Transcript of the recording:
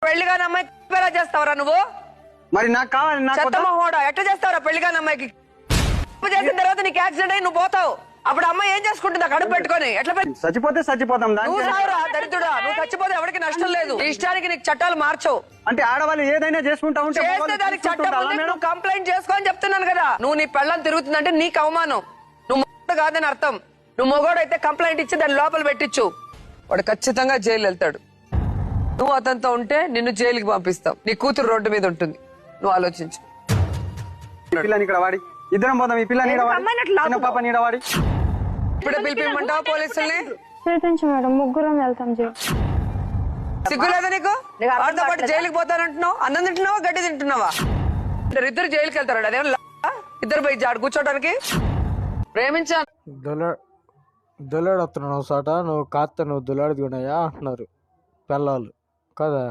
పెళ్లిగాని అమ్మాయి ఎలా చేస్తావరా నువ్వు? మరి నాకు కావాలి, నాకు వద్దా? చెత్తమ్మ హోడా ఎట్లా చేస్తావరా పెళ్లిగాని అమ్మాయికి? చేసిన తర్వాత నీకు యాక్సిడెంట్ అయ్యి నువ్వు పోతావు. అప్పుడు అమ్మాయి ఏం చేసుకుంటుందా కడుపు పెట్టుకొని? ఎట్లా చచ్చిపోతే చచ్చిపోతాం నువ్వు దానికి. సావురా దరిద్రుడా, నువ్వు చచ్చిపోతే ఎవరికి నష్టం లేదు. నీ ఇష్టానికి నీకు చట్టాలు మార్చవు. అంటే ఆడవాళ్ళు ఏదైనా చేసుకుంటా ఉంటే చేస్తే మగవాళ్ళు దానికి చట్టం చూసుకుంటారా ఉంది. మేడం? నువ్వు కంప్లైంట్ చేసుకో అని చెప్తున్నాను కదా. నువ్వు నీ పెళ్ళం తిరుగుతుందంటే నీకు అవమానం. నువ్వు మొగోడు కాదని అర్థం. నువ్వు మొగోడు అయితే కంప్లైంట్ ఇచ్చి దాన్ని లోపల పెట్టించు. వాడు ఖచ్చితంగా జైలు వెళ్తాడు. నువ్వు అతనితో ఉంటే నిన్ను జైలుకి పంపిస్తావు. నీ కూతురు రోడ్డు మీద ఉంటుంది. నువ్వు ఆలోచించు. ఈ పిల్లని ఇక్కడ వాడి ఇద్దరం పోదాం. ఈ పిల్లని ఈడ వాడి, చిన్న పాప నీడ వాడి. ఇప్పుడే పిలిపిమంటావా పోలీసుల్ని? పిలిపించు మేడం, ముగ్గురం వెళ్తాం జైలు. సిగ్గు లేదా నీకు? వాడితో పాటు జైలుకి పోతానంటున్నావు. అన్నం తింటున్నావా గడ్డి తింటున్నావా? ఇద్దరు జైలుకి వెళ్తారు. అదేం ఇద్దరు పోయి జాడు కూర్చోడానికి ప్రేమించాను. దులాడు వస్తున్నావు సాట, నువ్వు కాస్త నువ్వు దులాడు గునయ్యా అంటున్నారు పిల్లలు కదా.